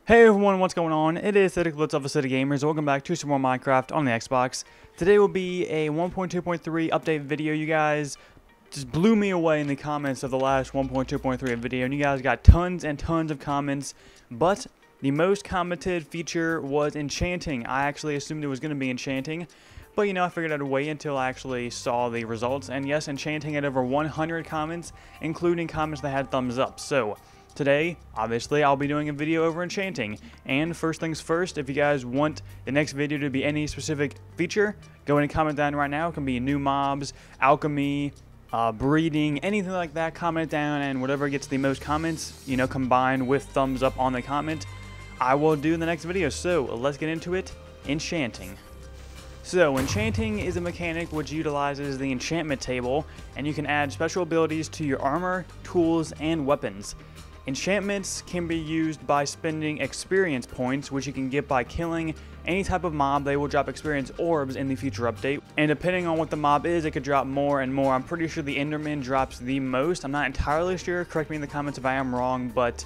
Hey everyone, what's going on? It is BliTzz of the City Gamers. Welcome back to some more Minecraft on the Xbox. Today will be a 1.2.3 update video. You guys just blew me away in the comments of the last 1.2.3 video, and you guys got tons and tons of comments, but the most commented feature was Enchanting. I actually assumed it was going to be Enchanting, but you know, I figured I'd wait until I actually saw the results, and yes, Enchanting had over 100 comments, including comments that had thumbs up. So today, obviously, I'll be doing a video over Enchanting. And first things first, if you guys want the next video to be any specific feature, go ahead and comment down right now. It can be new mobs, alchemy, breeding, anything like that. Comment down, and whatever gets the most comments, you know, combined with thumbs up on the comment, I will do in the next video. So let's get into it. Enchanting. So, Enchanting is a mechanic which utilizes the enchantment table, and you can add special abilities to your armor, tools, and weapons. Enchantments can be used by spending experience points, which you can get by killing any type of mob. They will drop experience orbs in the future update, and depending on what the mob is, it could drop more and more. I'm pretty sure the Enderman drops the most. I'm not entirely sure. Correct me in the comments if I am wrong, but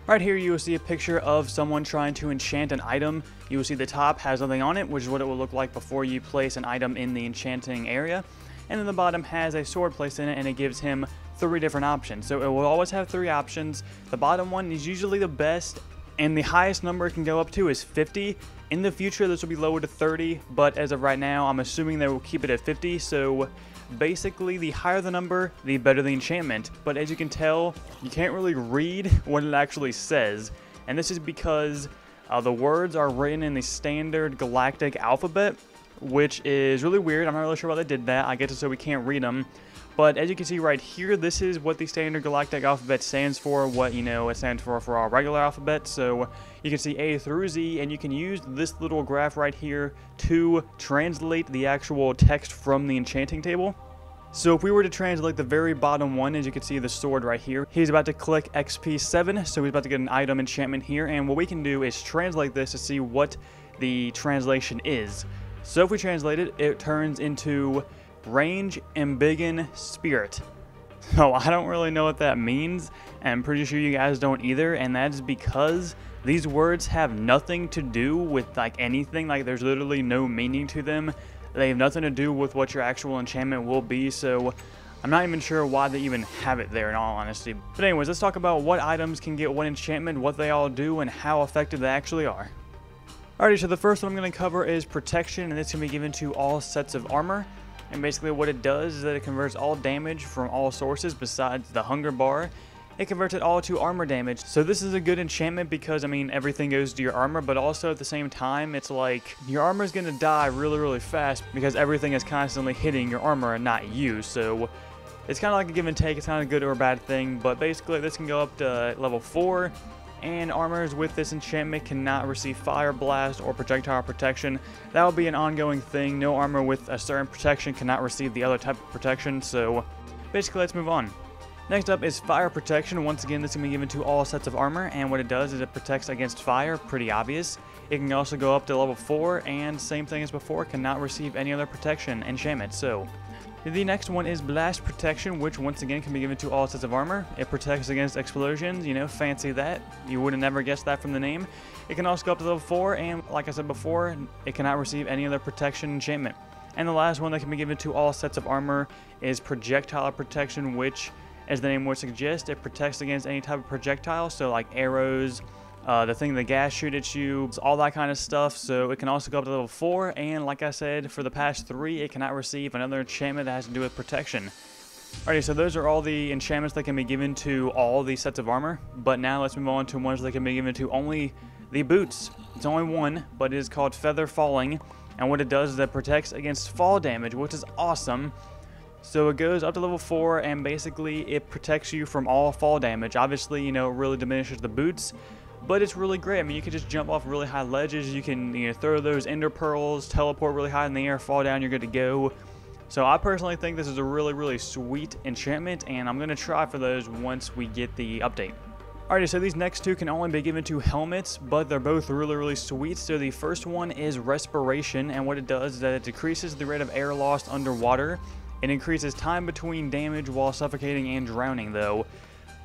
right here you will see a picture of someone trying to enchant an item. You will see the top has nothing on it, which is what it will look like before you place an item in the enchanting area. And then the bottom has a sword placed in it, and it gives him 3 different options. So it will always have 3 options. The bottom one is usually the best, and the highest number it can go up to is 50. In the future, this will be lowered to 30, but as of right now, I'm assuming they will keep it at 50. So basically, the higher the number, the better the enchantment. But as you can tell, you can't really read what it actually says, and this is because the words are written in the standard galactic alphabet, which is really weird. I'm not really sure why they did that. I guess it's so we can't read them. But as you can see right here, this is what the standard galactic alphabet stands for, what, you know, it stands for our regular alphabet. So you can see A through Z, and you can use this little graph right here to translate the actual text from the enchanting table. So if we were to translate the very bottom one, as you can see the sword right here, he's about to click XP 7, so he's about to get an item enchantment here, and what we can do is translate this to see what the translation is. So if we translate it, it turns into range embiggen spirit. So I don't really know what that means, and I'm pretty sure you guys don't either, and that's because these words have nothing to do with like anything. Like, there's literally no meaning to them. They have nothing to do with what your actual enchantment will be, so I'm not even sure why they even have it there, in all honesty. But anyways, let's talk about what items can get what enchantment, what they all do, and how effective they actually are. Alrighty, so the first one I'm going to cover is protection, and this can be given to all sets of armor. And basically what it does is that it converts all damage from all sources besides the hunger bar. It converts it all to armor damage. So this is a good enchantment because, I mean, everything goes to your armor, but also at the same time, it's like your armor is going to die really, really fast because everything is constantly hitting your armor and not you. So it's kind of like a give and take. It's not a good or a bad thing, but basically this can go up to level 4. And armors with this enchantment cannot receive fire blast or projectile protection. That will be an ongoing thing. No armor with a certain protection cannot receive the other type of protection. So basically, let's move on. Next up is fire protection. Once again, this can be given to all sets of armor, and what it does is it protects against fire. Pretty obvious. It can also go up to level 4, and same thing as before, cannot receive any other protection enchantment. So the next one is blast protection, which once again can be given to all sets of armor. It protects against explosions, you know, fancy that. You would have never guessed that from the name. It can also go up to level 4, and like I said before, it cannot receive any other protection enchantment. And the last one that can be given to all sets of armor is projectile protection, which, as the name would suggest, it protects against any type of projectile, so like arrows, the thing the gas shoot at you, all that kind of stuff. So it can also go up to level 4, and like I said, for the past 3, it cannot receive another enchantment that has to do with protection. Alrighty, so those are all the enchantments that can be given to all these sets of armor, but now let's move on to ones that can be given to only the boots. It's only one, but it is called Feather Falling, and what it does is it protects against fall damage, which is awesome. So it goes up to level 4, and basically it protects you from all fall damage. Obviously, you know, it really diminishes the boots, but it's really great. I mean, you can just jump off really high ledges. You can, you know, throw those ender pearls, teleport really high in the air, fall down, you're good to go. So I personally think this is a really, really sweet enchantment, and I'm going to try for those once we get the update. Alrighty, so these next 2 can only be given to helmets, but they're both really, really sweet. So the first one is Respiration, and what it does is that it decreases the rate of air lost underwater. It increases time between damage while suffocating and drowning, though.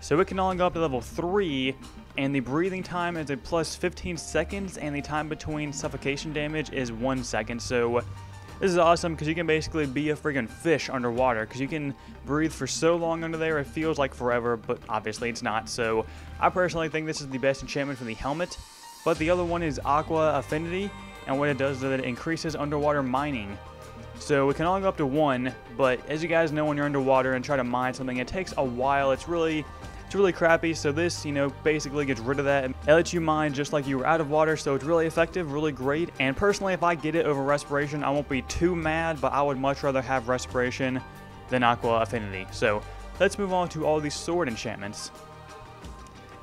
So it can only go up to level 3, and the breathing time is a plus 15 seconds, and the time between suffocation damage is 1 second. So this is awesome because you can basically be a friggin' fish underwater, because you can breathe for so long under there, it feels like forever, but obviously it's not. So I personally think this is the best enchantment for the helmet. But the other one is Aqua Affinity, and what it does is that it increases underwater mining. So it can only go up to 1, but as you guys know, when you're underwater and try to mine something, it takes a while. It's really crappy. So this, basically gets rid of that. It lets you mine just like you were out of water, so it's really effective, really great. And personally, if I get it over Respiration, I won't be too mad, but I would much rather have Respiration than Aqua Affinity. So let's move on to all these sword enchantments.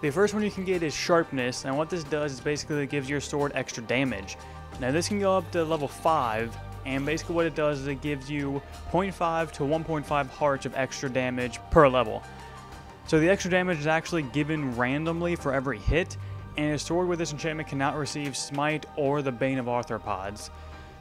The first one you can get is Sharpness, and what this does is basically it gives your sword extra damage. Now this can go up to level 5, and basically what it does is it gives you 0.5 to 1.5 hearts of extra damage per level. So the extra damage is actually given randomly for every hit, and a sword with this enchantment cannot receive Smite or the Bane of Arthropods.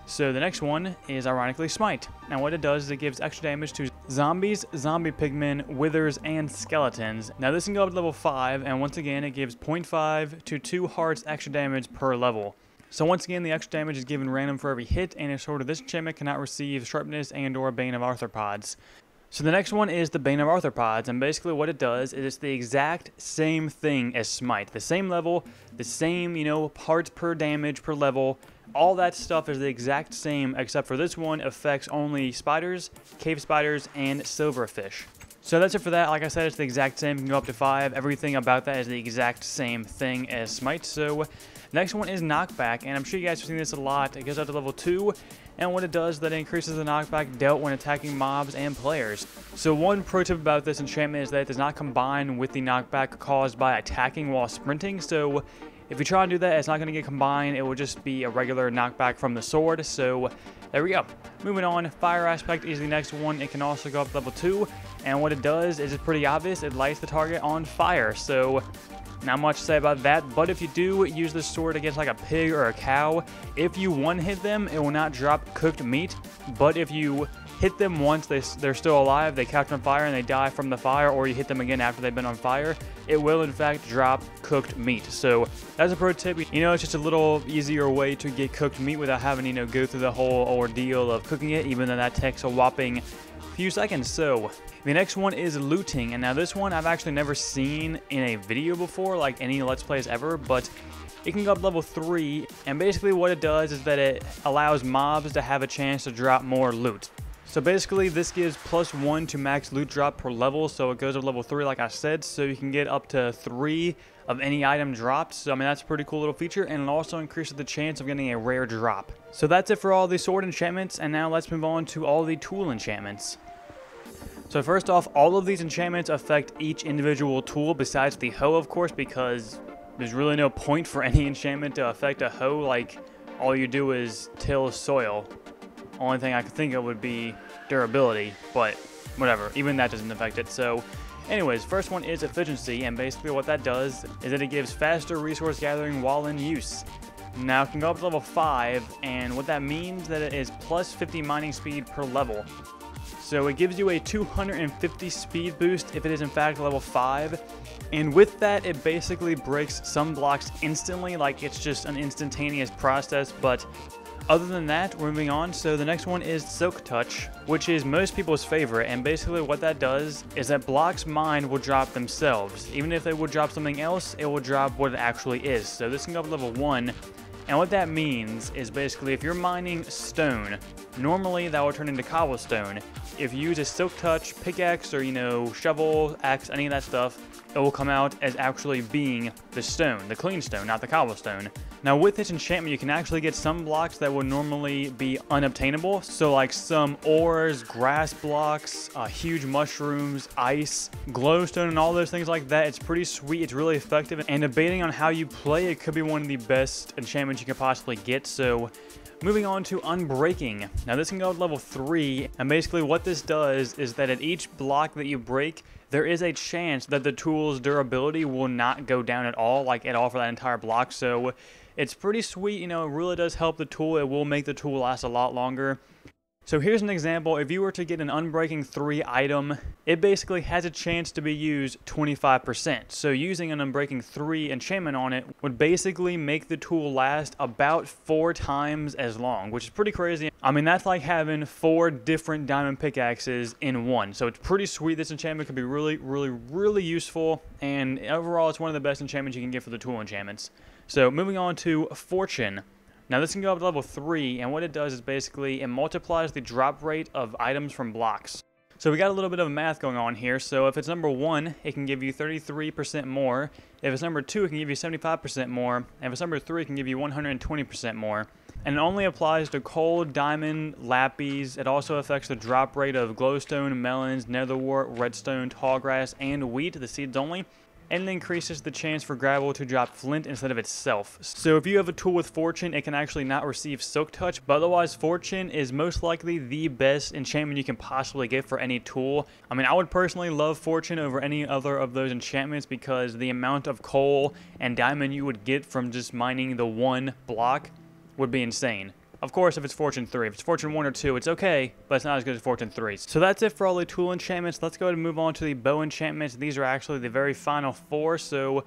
So the next one is ironically Smite. Now what it does is it gives extra damage to zombies, zombie pigmen, withers, and skeletons. Now this can go up to level 5, and once again it gives 0.5 to 2 hearts extra damage per level. So once again, the extra damage is given random for every hit, and a sword of this enchantment cannot receive Sharpness and or Bane of Arthropods. So the next one is the Bane of Arthropods, and basically what it does is it's the exact same thing as Smite. The same level, the same, parts per damage per level, all that stuff is the exact same, except for this one affects only spiders, cave spiders, and silverfish. So that's it for that. Like I said, it's the exact same. You can go up to 5. Everything about that is the exact same thing as Smite. So next one is Knockback, and I'm sure you guys have seen this a lot. It goes up to level 2, and what it does is that it increases the knockback dealt when attacking mobs and players. So one pro tip about this enchantment is that it does not combine with the knockback caused by attacking while sprinting. So if you try and do that, it's not going to get combined. It will just be a regular knockback from the sword. So there we go. Moving on, Fire Aspect is the next one. It can also go up to level 2, and what it does is it's pretty obvious. It lights the target on fire. So not much to say about that, but if you do use this sword against like a pig or a cow, if you one-hit them, it will not drop cooked meat, but if you hit them once they're still alive, they catch on fire and they die from the fire, or you hit them again after they've been on fire, it will in fact drop cooked meat. So that's a pro tip. It's just a little easier way to get cooked meat without having to go through the whole ordeal of cooking it, even though that takes a whopping few seconds. So the next one is Looting, and now this one I've actually never seen in a video before, like any Let's Plays ever, but it can go up level 3, and basically what it does is that it allows mobs to have a chance to drop more loot. So basically this gives +1 to max loot drop per level, so it goes up level 3 like I said, so you can get up to 3 of any item dropped. So I mean, that's a pretty cool little feature, and it also increases the chance of getting a rare drop. So that's it for all the sword enchantments, and now let's move on to all the tool enchantments. So first off, all of these enchantments affect each individual tool besides the hoe, of course, because there's really no point for any enchantment to affect a hoe. Like, all you do is till soil. Only thing I could think of would be durability, but whatever, even that doesn't affect it. So anyways, first one is Efficiency, and basically what that does is that it gives faster resource gathering while in use. Now it can go up to level 5, and what that means is that it is +50 mining speed per level. So it gives you a 250 speed boost if it is in fact level 5, and with that it basically breaks some blocks instantly, like it's just an instantaneous process. But other than that, we're moving on. So the next one is Silk Touch, which is most people's favorite, and basically what that does is that blocks mined will drop themselves. Even if they would drop something else, it will drop what it actually is. So this can go up to level 1. And what that means is basically if you're mining stone, normally that will turn into cobblestone. If you use a Silk Touch pickaxe or, shovel, axe, any of that stuff, it will come out as actually being the stone, the clean stone, not the cobblestone. Now with this enchantment, you can actually get some blocks that would normally be unobtainable. So like some ores, grass blocks, huge mushrooms, ice, glowstone, and all those things like that. It's pretty sweet. It's really effective. And debating on how you play, it could be one of the best enchantments you could possibly get. So moving on to Unbreaking. Now this can go to level 3, and basically what this does is that at each block that you break, there is a chance that the tool's durability will not go down at all, like at all for that entire block. So it's pretty sweet, it really does help the tool. It will make the tool last a lot longer. So here's an example. If you were to get an Unbreaking 3 item, it basically has a chance to be used 25%. So using an Unbreaking 3 enchantment on it would basically make the tool last about 4 times as long, which is pretty crazy. I mean, that's like having 4 different diamond pickaxes in one. So it's pretty sweet. This enchantment could be really, really, really useful. And overall, it's one of the best enchantments you can get for the tool enchantments. So moving on to Fortune. Now this can go up to level 3, and what it does is basically it multiplies the drop rate of items from blocks. So we got a little bit of math going on here. So if it's number 1, it can give you 33% more. If it's number 2, it can give you 75% more. And if it's number 3, it can give you 120% more. And it only applies to coal, diamond, lapis. It also affects the drop rate of glowstone, melons, netherwort, redstone, tallgrass, and wheat, the seeds only. And it increases the chance for gravel to drop flint instead of itself. So if you have a tool with Fortune, it can actually not receive Silk Touch, but otherwise Fortune is most likely the best enchantment you can possibly get for any tool. I mean, I would personally love Fortune over any other of those enchantments because the amount of coal and diamond you would get from just mining the one block would be insane. Of course, if it's Fortune 3. If it's Fortune 1 or 2, it's okay, but it's not as good as Fortune 3. So that's it for all the tool enchantments. Let's go ahead and move on to the bow enchantments. These are actually the very final 4, so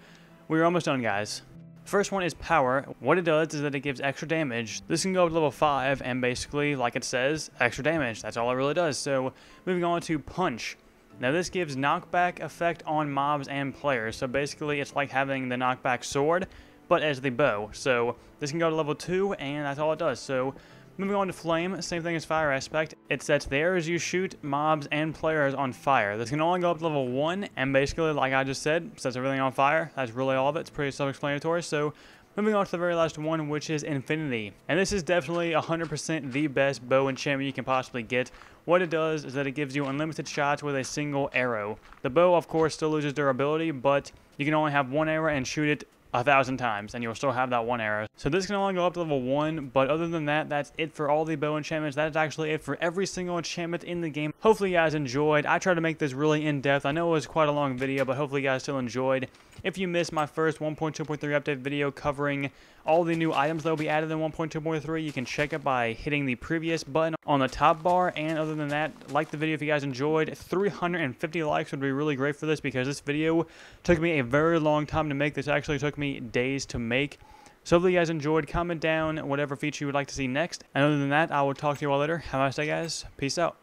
we're almost done, guys. First one is Power. What it does is that it gives extra damage. This can go up to level 5, and basically, like it says, extra damage. That's all it really does. So moving on to Punch. Now this gives knockback effect on mobs and players. So basically, it's like having the knockback sword, but as the bow. So this can go to level 2, and that's all it does. So moving on to Flame, same thing as Fire Aspect. It sets the arrows you shoot, mobs, and players on fire. This can only go up to level 1, and basically, like I just said, sets everything on fire. That's really all of it. It's pretty self-explanatory. So moving on to the very last one, which is Infinity. And this is definitely 100% the best bow enchantment you can possibly get. What it does is that it gives you unlimited shots with a single arrow. The bow, of course, still loses durability, but you can only have one arrow and shoot it 1,000 times, and you'll still have that one arrow. So this can only go up to level 1, but other than that, that's it for all the bow enchantments. That is actually it for every single enchantment in the game. Hopefully you guys enjoyed. I tried to make this really in-depth. I know it was quite a long video, but hopefully you guys still enjoyed. If you missed my first 1.2.3 update video covering all the new items that will be added in 1.2.3, you can check it by hitting the previous button on the top bar. And other than that, like the video if you guys enjoyed. 350 likes would be really great for this because this video took me a very long time to make. This actually took me days to make. So hopefully you guys enjoyed. Comment down whatever feature you would like to see next. And other than that, I will talk to you all later. Have a nice day, guys. Peace out.